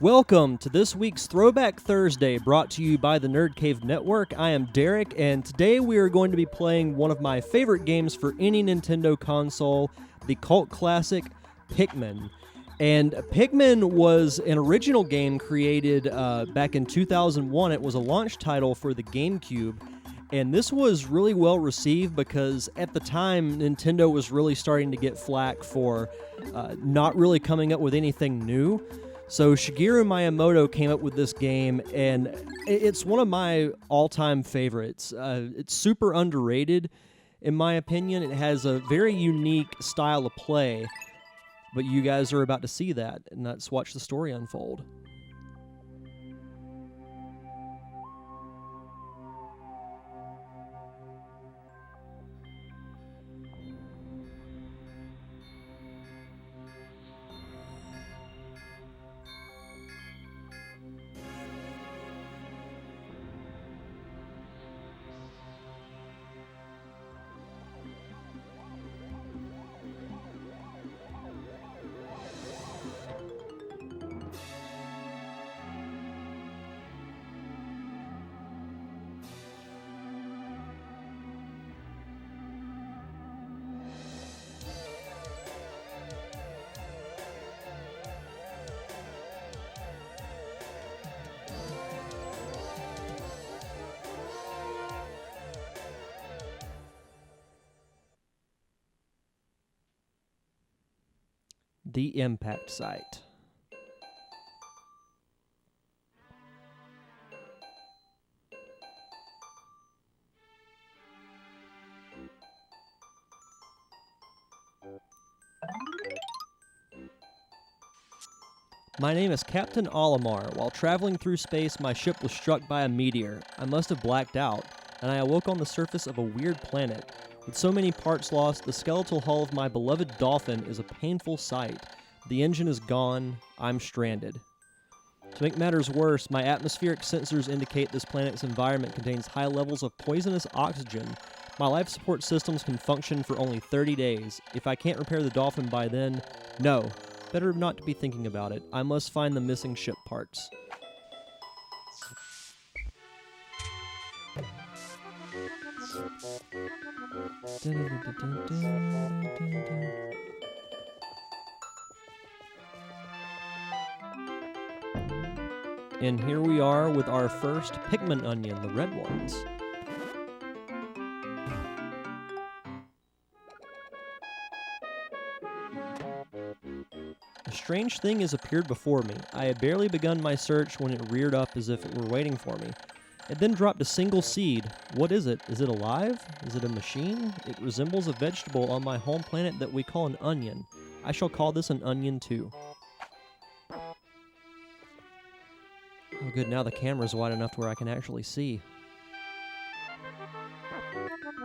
Welcome to this week's Throwback Thursday, brought to you by the Nerd Cave Network. I am Derek, and today we are going to be playing one of my favorite games for any Nintendo console, the cult classic Pikmin. And Pikmin was an original game created back in 2001. It was a launch title for the GameCube, and this was really well received because at the time, Nintendo was really starting to get flack for not really coming up with anything new. So Shigeru Miyamoto came up with this game, and it's one of my all-time favorites. It's super underrated, in my opinion. It has a very unique style of play, but you guys are about to see that, and let's watch the story unfold. The impact site. My name is Captain Olimar. While traveling through space, my ship was struck by a meteor. I must have blacked out, and I awoke on the surface of a weird planet. With so many parts lost, the skeletal hull of my beloved Dolphin is a painful sight. The engine is gone. I'm stranded. To make matters worse, my atmospheric sensors indicate this planet's environment contains high levels of poisonous oxygen. My life support systems can function for only 30 days. If I can't repair the Dolphin by then, no. Better not to be thinking about it. I must find the missing ship parts. And here we are with our first Pikmin onion, the red ones. A strange thing has appeared before me. I had barely begun my search when it reared up as if it were waiting for me. It then dropped a single seed. What is it? Is it alive? Is it a machine? It resembles a vegetable on my home planet that we call an onion. I shall call this an onion too. Oh good, now the camera's wide enough to where I can actually see.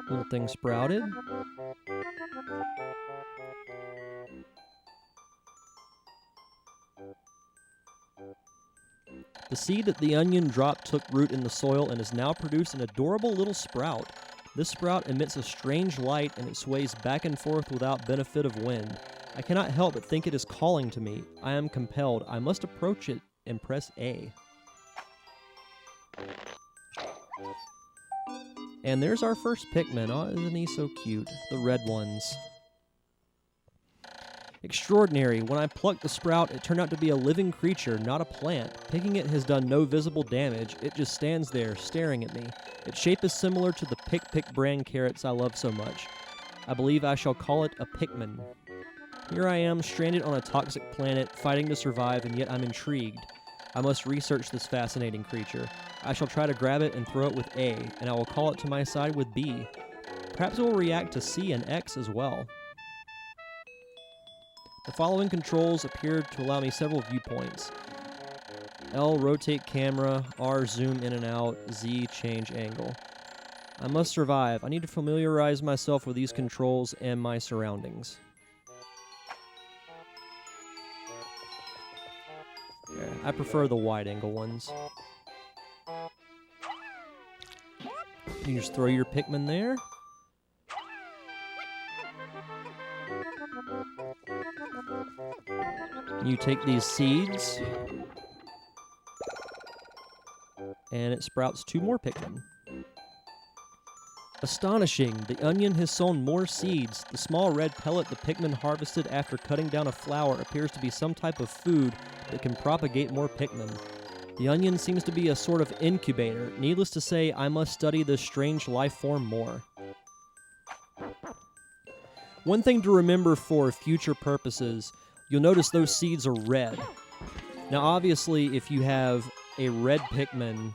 Little thing sprouted. The seed that the onion dropped took root in the soil and has now produced an adorable little sprout. This sprout emits a strange light and it sways back and forth without benefit of wind. I cannot help but think it is calling to me. I am compelled. I must approach it and press A. And there's our first Pikmin. Oh, isn't he so cute? The red ones. Extraordinary. When I plucked the sprout, it turned out to be a living creature, not a plant. Picking it has done no visible damage. It just stands there, staring at me. Its shape is similar to the Pick brand carrots I love so much. I believe I shall call it a Pikmin. Here I am, stranded on a toxic planet, fighting to survive, and yet I'm intrigued. I must research this fascinating creature. I shall try to grab it and throw it with A, and I will call it to my side with B. Perhaps it will react to C and X as well. The following controls appear to allow me several viewpoints. L, rotate camera, R, zoom in and out, Z, change angle. I must survive. I need to familiarize myself with these controls and my surroundings. Yeah, I prefer the wide-angle ones. You just throw your Pikmin there. You take these seeds, and it sprouts 2 more Pikmin. Astonishing! The onion has sown more seeds. The small red pellet the Pikmin harvested after cutting down a flower appears to be some type of food that can propagate more Pikmin. The onion seems to be a sort of incubator. Needless to say, I must study this strange life form more. One thing to remember for future purposes, you'll notice those seeds are red. Now obviously, if you have a red Pikmin,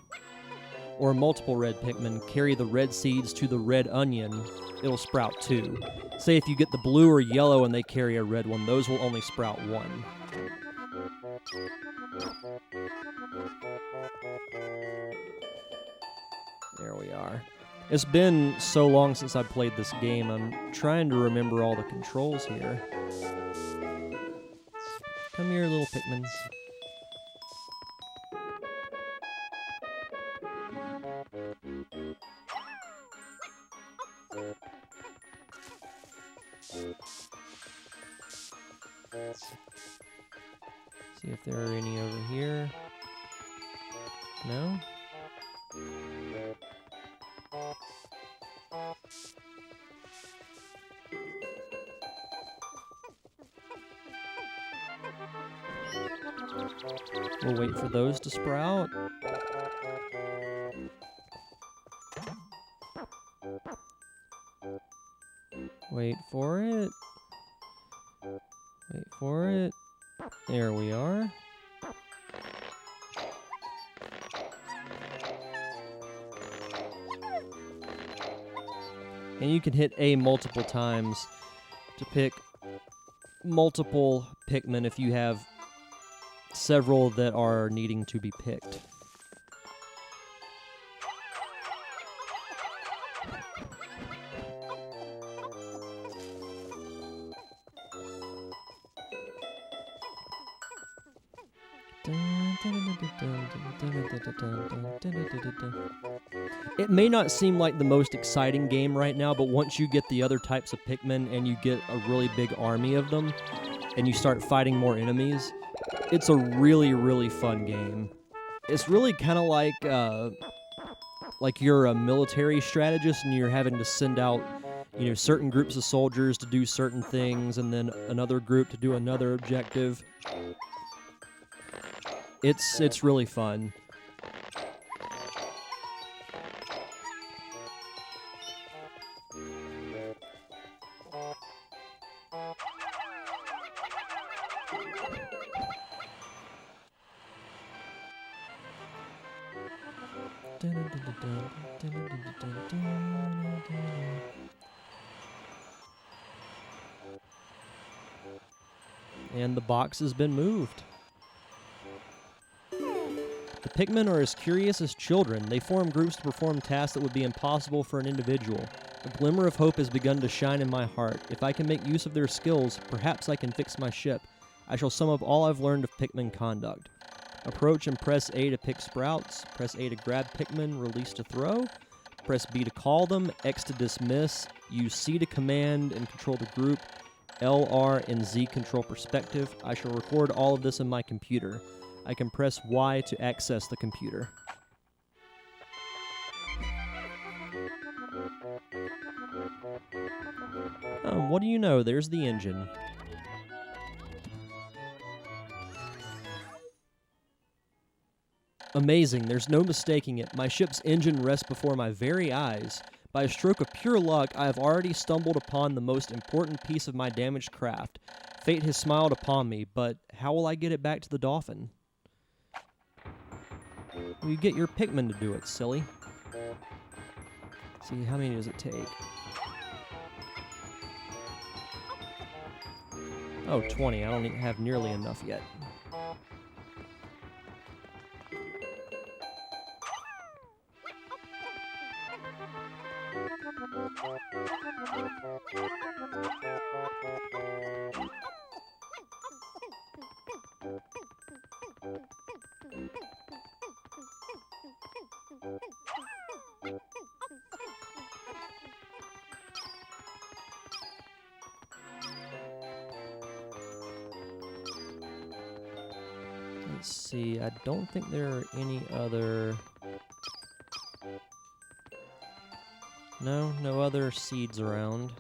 or multiple red Pikmin, carry the red seeds to the red onion, it'll sprout 2. Say if you get the blue or yellow and they carry a red one, those will only sprout 1. There we are. It's been so long since I played this game, I'm trying to remember all the controls here. Come here, little Pikmins. See if there are any over here. No? We'll wait for those to sprout. Wait for it. Wait for it. There we are. And you can hit A multiple times to pick multiple Pikmin if you have several that are needing to be picked. It may not seem like the most exciting game right now, but once you get the other types of Pikmin and you get a really big army of them, and you start fighting more enemies, it's a really, really fun game. It's really kind of like you're a military strategist and you're having to send out, certain groups of soldiers to do certain things, and then another group to do another objective. It's really fun. And the box has been moved. The Pikmin are as curious as children. They form groups to perform tasks that would be impossible for an individual. A glimmer of hope has begun to shine in my heart. If I can make use of their skills, perhaps I can fix my ship. I shall sum up all I've learned of Pikmin conduct. Approach and press A to pick sprouts. Press A to grab Pikmin, release to throw. Press B to call them, X to dismiss. Use C to command and control the group. L, R, and Z control perspective. I shall record all of this in my computer. I can press Y to access the computer. Oh, what do you know? There's the engine. Amazing, there's no mistaking it. My ship's engine rests before my very eyes. By a stroke of pure luck, I have already stumbled upon the most important piece of my damaged craft. Fate has smiled upon me, but how will I get it back to the Dolphin? Well, you get your Pikmin to do it, silly. Let's see, how many does it take? Oh, 20. I don't even have nearly enough yet. Let's see, I don't think there are any other No, no other seeds around.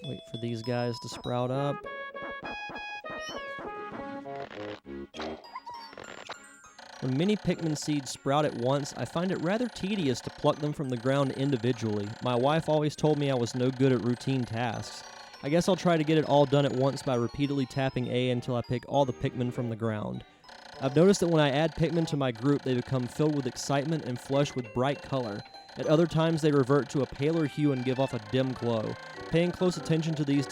Wait for these guys to sprout up. When many Pikmin seeds sprout at once, I find it rather tedious to pluck them from the ground individually. My wife always told me I was no good at routine tasks. I guess I'll try to get it all done at once by repeatedly tapping A until I pick all the Pikmin from the ground. I've noticed that when I add Pikmin to my group, they become filled with excitement and flush with bright color. At other times, they revert to a paler hue and give off a dim glow. Paying close attention to these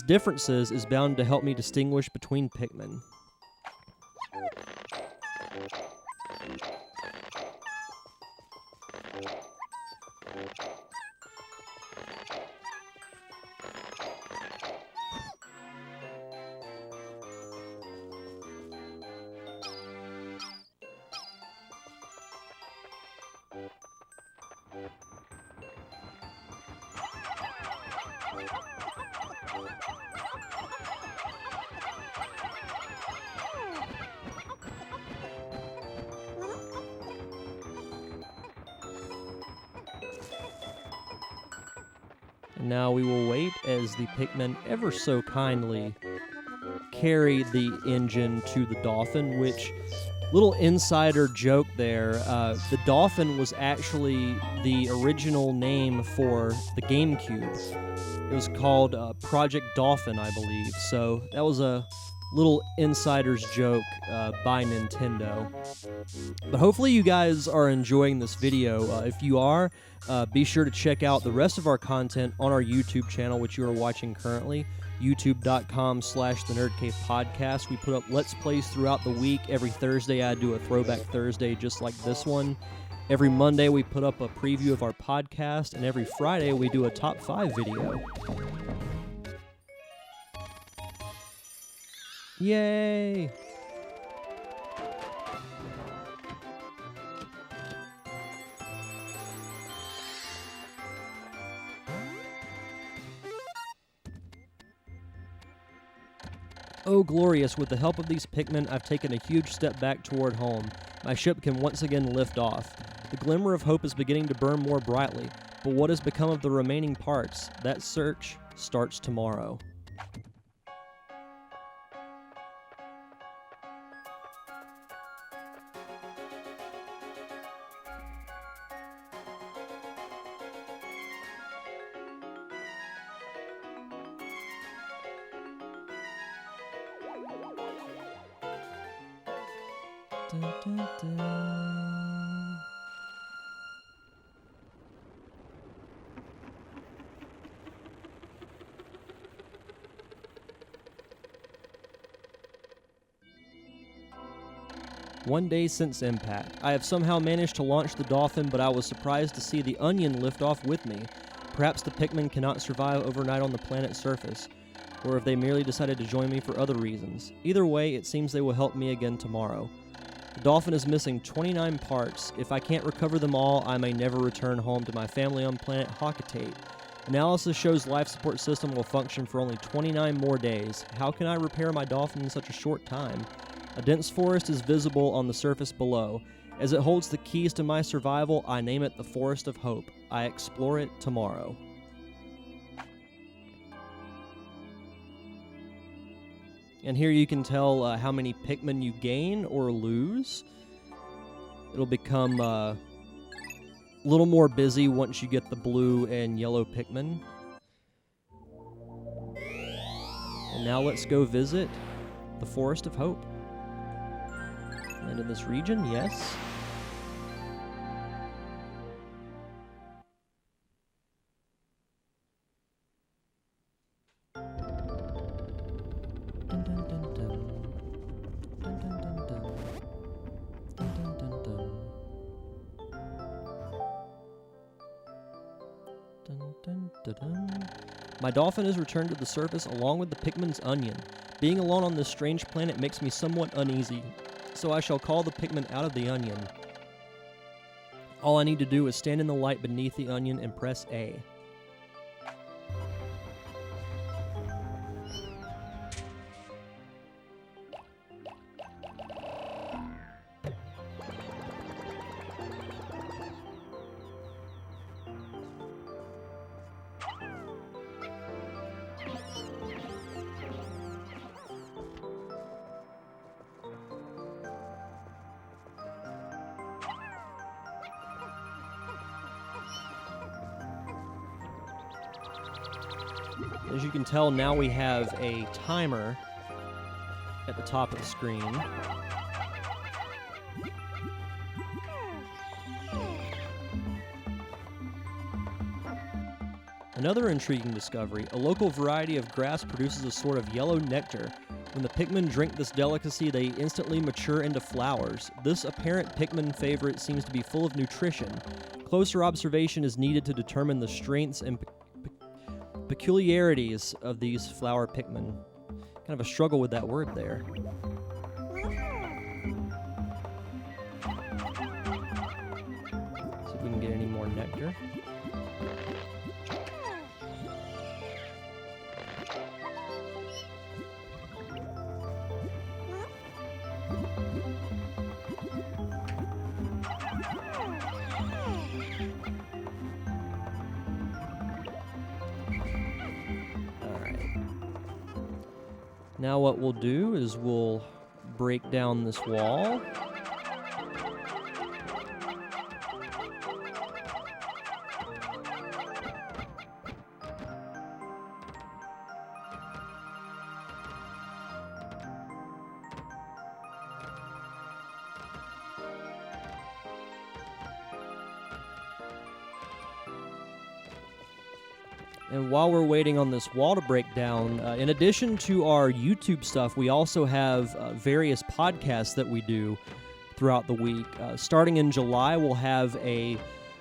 differences is bound to help me distinguish between Pikmin. And now we will wait as the Pikmin ever so kindly carry the engine to the Dolphin, which, little insider joke there, the Dolphin was actually the original name for the GameCube. It was called Project Dolphin, I believe, so that was a little insider's joke by Nintendo. But hopefully you guys are enjoying this video. If you are, be sure to check out the rest of our content on our YouTube channel, which you are watching currently, youtube.com/thenerdcavepodcast. We put up Let's Plays throughout the week. Every Thursday I do a Throwback Thursday just like this one. Every Monday we put up a preview of our podcast, and every Friday we do a Top 5 video. Yay! Oh, glorious, with the help of these Pikmin, I've taken a huge step back toward home. My ship can once again lift off. The glimmer of hope is beginning to burn more brightly, but what has become of the remaining parts? That search starts tomorrow. Dun, dun, dun. One day since impact. I have somehow managed to launch the Dolphin, but I was surprised to see the Onion lift off with me. Perhaps the Pikmin cannot survive overnight on the planet's surface, or if they merely decided to join me for other reasons. Either way, it seems they will help me again tomorrow. The Dolphin is missing 29 parts. If I can't recover them all, I may never return home to my family on planet Hockatate. Analysis shows life support system will function for only 29 more days. How can I repair my Dolphin in such a short time? A dense forest is visible on the surface below. As it holds the keys to my survival, I name it the Forest of Hope. I explore it tomorrow. And here you can tell how many Pikmin you gain or lose. It'll become a little more busy once you get the blue and yellow Pikmin. And now let's go visit the Forest of Hope. And in this region, yes. Dun, dun, dun, dun. Dun, dun, dun, dun. Dun, dun, dun, dun. Dun, dun, dun. My dolphin is returned to the surface along with the Pikmin's onion. Being alone on this strange planet makes me somewhat uneasy, so I shall call the Pikmin out of the onion. All I need to do is stand in the light beneath the onion and press A. As you can tell, now we have a timer at the top of the screen. Another intriguing discovery, a local variety of grass produces a sort of yellow nectar. When the Pikmin drink this delicacy, they instantly mature into flowers. This apparent Pikmin favorite seems to be full of nutrition. Closer observation is needed to determine the strengths and peculiarities of these flower Pikmin. Kind of a struggle with that word there. See if we can get any more nectar. Now what we'll do is we'll break down this wall. And while we're waiting on this wall to break down, in addition to our YouTube stuff, we also have various podcasts that we do throughout the week. Starting in July, we'll have a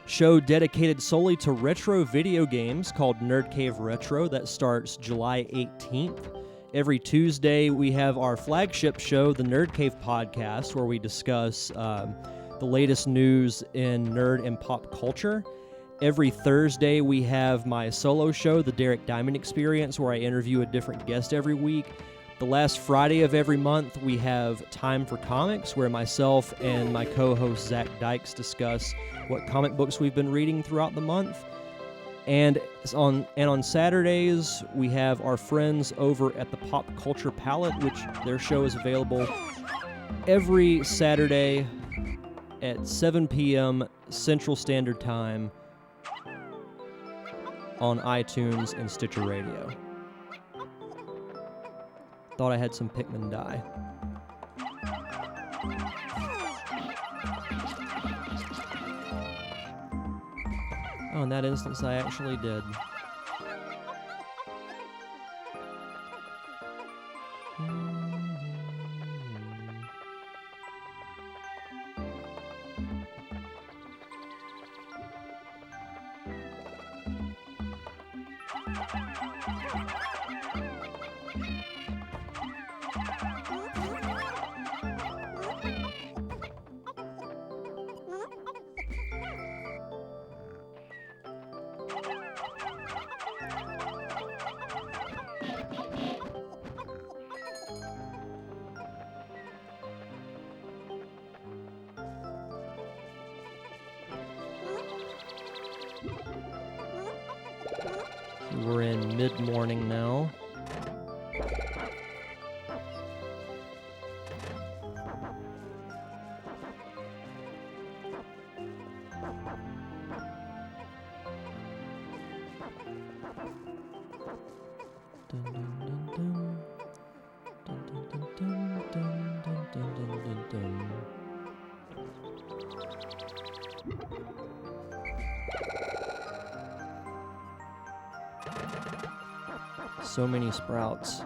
show dedicated solely to retro video games called Nerd Cave Retro. That starts July 18th. Every Tuesday, we have our flagship show, the Nerd Cave Podcast, where we discuss the latest news in nerd and pop culture. Every Thursday, we have my solo show, The Derek Diamond Experience, where I interview a different guest every week. The last Friday of every month, we have Time for Comics, where myself and my co-host Zach Dykes discuss what comic books we've been reading throughout the month. And on Saturdays, we have our friends over at the Pop Culture Palette, which their show is available every Saturday at 7 p.m. Central Standard Time on iTunes and Stitcher Radio. Thought I had some Pikmin die. Oh, in that instance, I actually did. We're in mid-morning now. So many sprouts.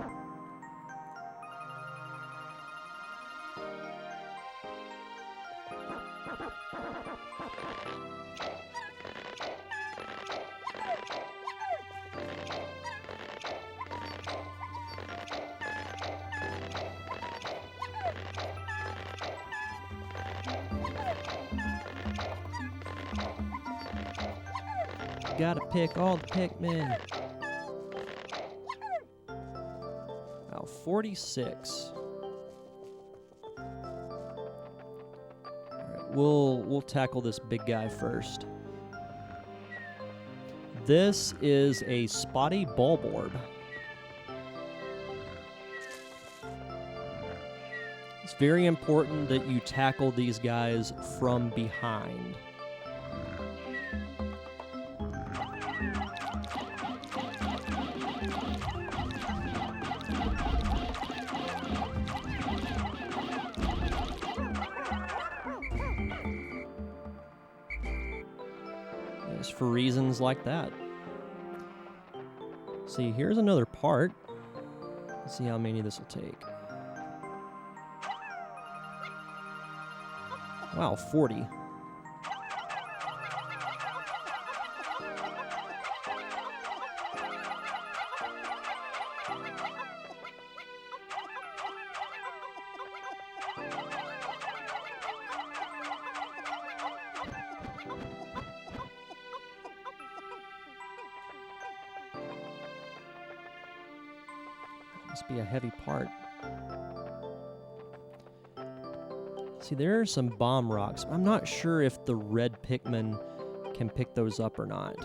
Gotta pick all the Pikmin. Wow, 46. Alright, we'll tackle this big guy first. This is a spotty bulborb. It's very important that you tackle these guys from behind. Just for reasons like that. See, here's another part. Let's see how many this will take. Wow, 40. Must be a heavy part. See, there are some bomb rocks. I'm not sure if the red Pikmin can pick those up or not.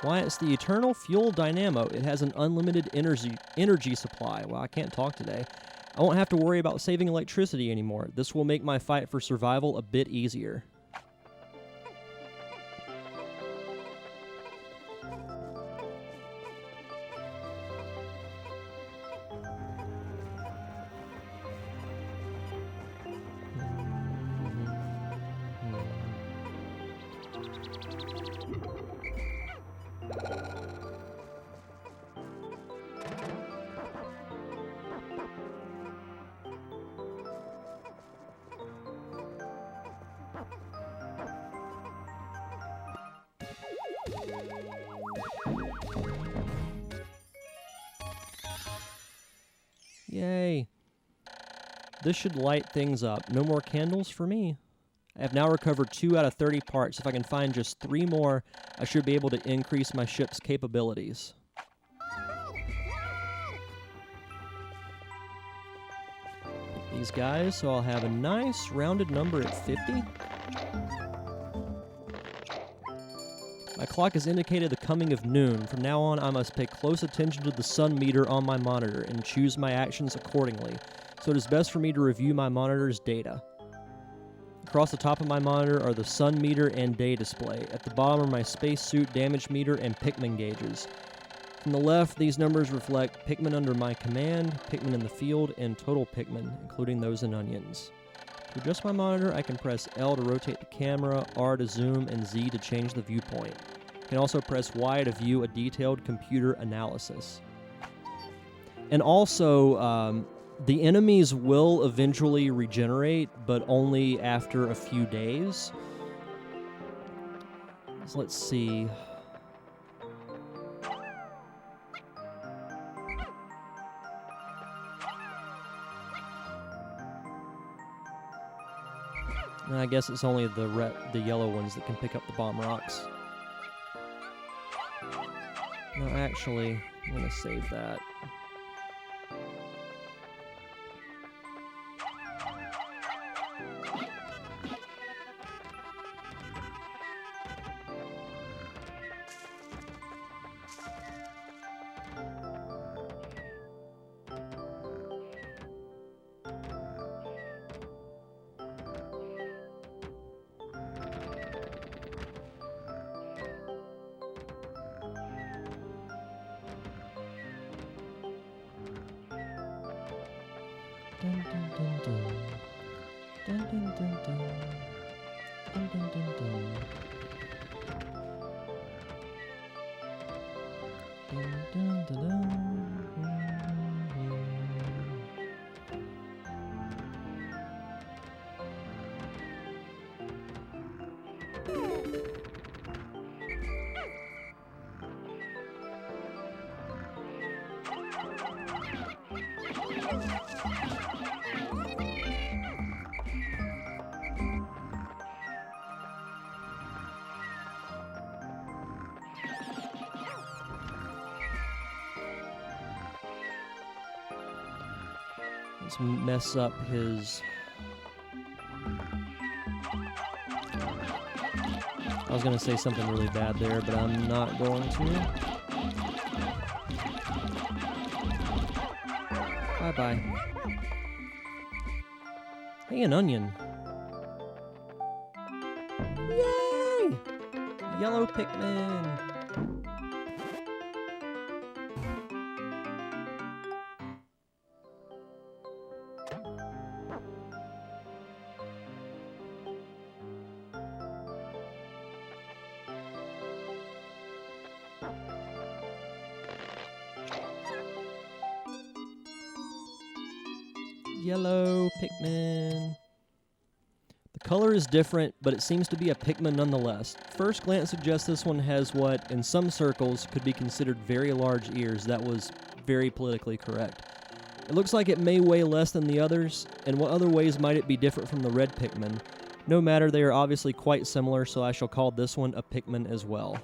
Why, it's the Eternal Fuel Dynamo. It has an unlimited energy supply. Well, I can't talk today. I won't have to worry about saving electricity anymore. This will make my fight for survival a bit easier. Yay. This should light things up. No more candles for me. I have now recovered 2 out of 30 parts. If I can find just 3 more, I should be able to increase my ship's capabilities. These guys, so I'll have a nice rounded number at 50. My clock has indicated the coming of noon. From now on, I must pay close attention to the sun meter on my monitor and choose my actions accordingly, so it is best for me to review my monitor's data. Across the top of my monitor are the sun meter and day display. At the bottom are my spacesuit, damage meter, and Pikmin gauges. From the left, these numbers reflect Pikmin under my command, Pikmin in the field, and total Pikmin, including those in onions. To adjust my monitor, I can press L to rotate the camera, R to zoom, and Z to change the viewpoint. I can also press Y to view a detailed computer analysis. And also, the enemies will eventually regenerate, but only after a few days. So let's see. I guess it's only the yellow ones that can pick up the bomb rocks. No, actually, I'm going to save that. Dun, dun, dun, dun. Dun, dun, dun, dun. Dun, dun, dun, dun. Dun, dun, dun, dun. Let's mess up his... I was going to say something really bad there, but I'm not going to. Bye-bye. Hey, an onion. Yay! Yellow Pikmin. Yellow Pikmin. The color is different, but it seems to be a Pikmin nonetheless. First glance suggests this one has what, in some circles, could be considered very large ears. That was very politically correct. It looks like it may weigh less than the others. In what other ways might it be different from the red Pikmin? No matter, they are obviously quite similar, so I shall call this one a Pikmin as well.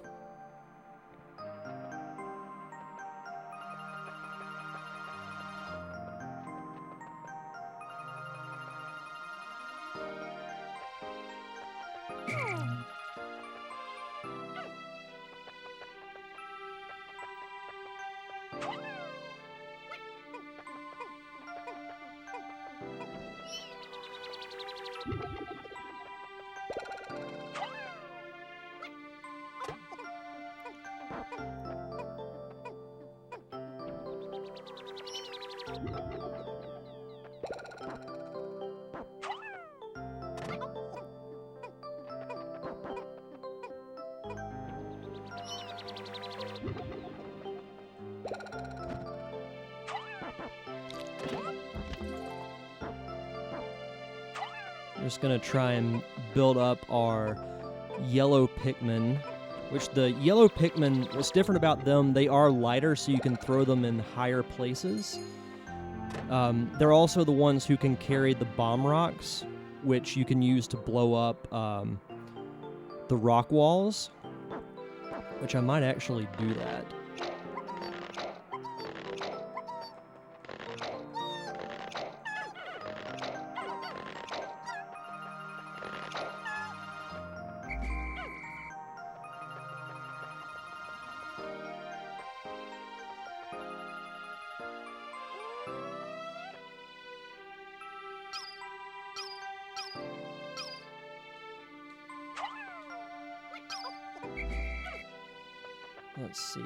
We're just going to try and build up our yellow Pikmin, which the yellow Pikmin, what's different about them, they are lighter, so you can throw them in higher places. They're also the ones who can carry the bomb rocks, which you can use to blow up the rock walls, which I might actually do that. Let's see.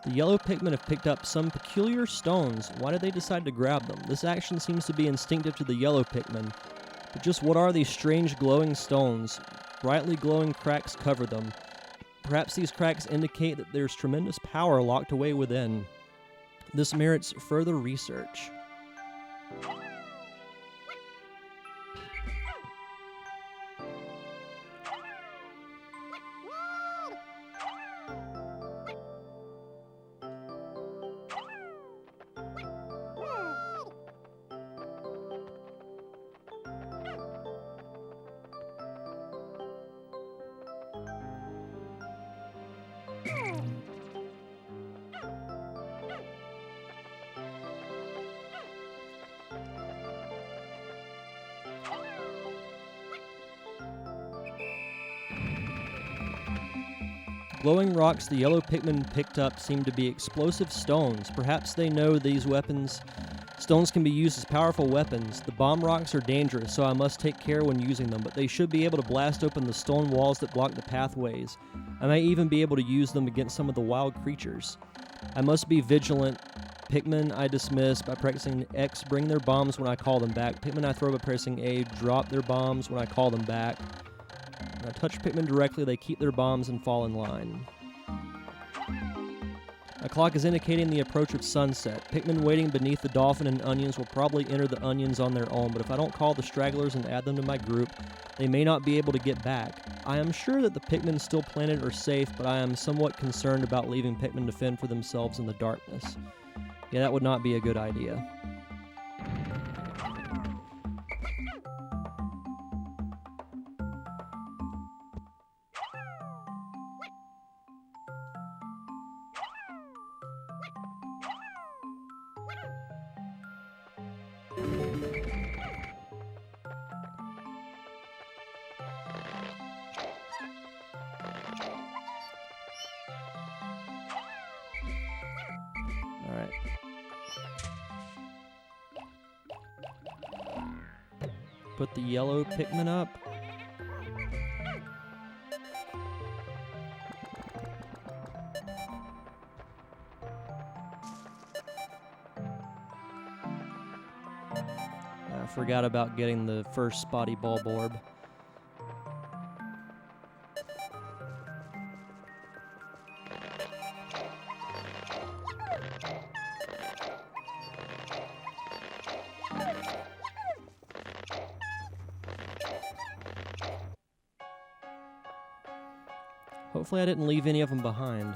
The yellow Pikmin have picked up some peculiar stones. Why did they decide to grab them? This action seems to be instinctive to the yellow Pikmin. But just what are these strange glowing stones? Brightly glowing cracks cover them. Perhaps these cracks indicate that there's tremendous power locked away within. This merits further research. Glowing rocks the yellow Pikmin picked up seem to be explosive stones. Perhaps they know these weapons Stones can be used as powerful weapons. The bomb rocks are dangerous, so I must take care when using them, but they should be able to blast open the stone walls that block the pathways. I may even be able to use them against some of the wild creatures. I must be vigilant. Pikmin I dismiss by pressing X, bring their bombs when I call them back. Pikmin I throw by pressing A, drop their bombs when I call them back. When I touch Pikmin directly, they keep their bombs and fall in line. My clock is indicating the approach of sunset. Pikmin waiting beneath the dolphin and onions will probably enter the onions on their own, but if I don't call the stragglers and add them to my group, they may not be able to get back. I am sure that the Pikmin still planted are safe, but I am somewhat concerned about leaving Pikmin to fend for themselves in the darkness. Yeah, that would not be a good idea. Alright. Put the yellow Pikmin up. I forgot about getting the first spotty bulb orb. Hopefully I didn't leave any of them behind.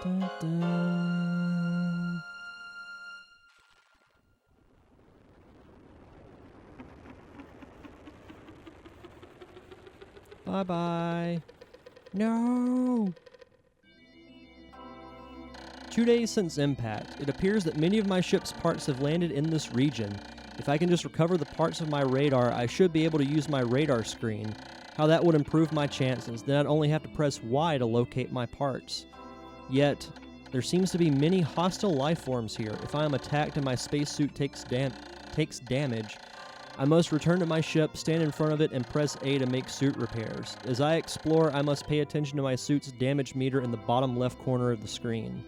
Dun, dun. Bye-bye. No! 2 days since impact. It appears that many of my ship's parts have landed in this region. If I can just recover the parts of my radar, I should be able to use my radar screen. How that would improve my chances. Then I'd only have to press Y to locate my parts. Yet, there seems to be many hostile life forms here. If I am attacked and my spacesuit takes damage, I must return to my ship, stand in front of it, and press A to make suit repairs. As I explore, I must pay attention to my suit's damage meter in the bottom left corner of the screen.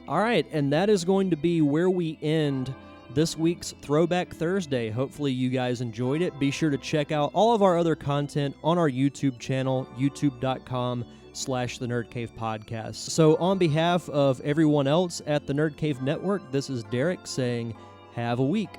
Alright, and that is going to be where we end this week's Throwback Thursday. Hopefully you guys enjoyed it. Be sure to check out all of our other content on our YouTube channel, youtube.com/The Nerd Cave Podcast. So on behalf of everyone else at the Nerd Cave Network, this is Derek saying, have a week.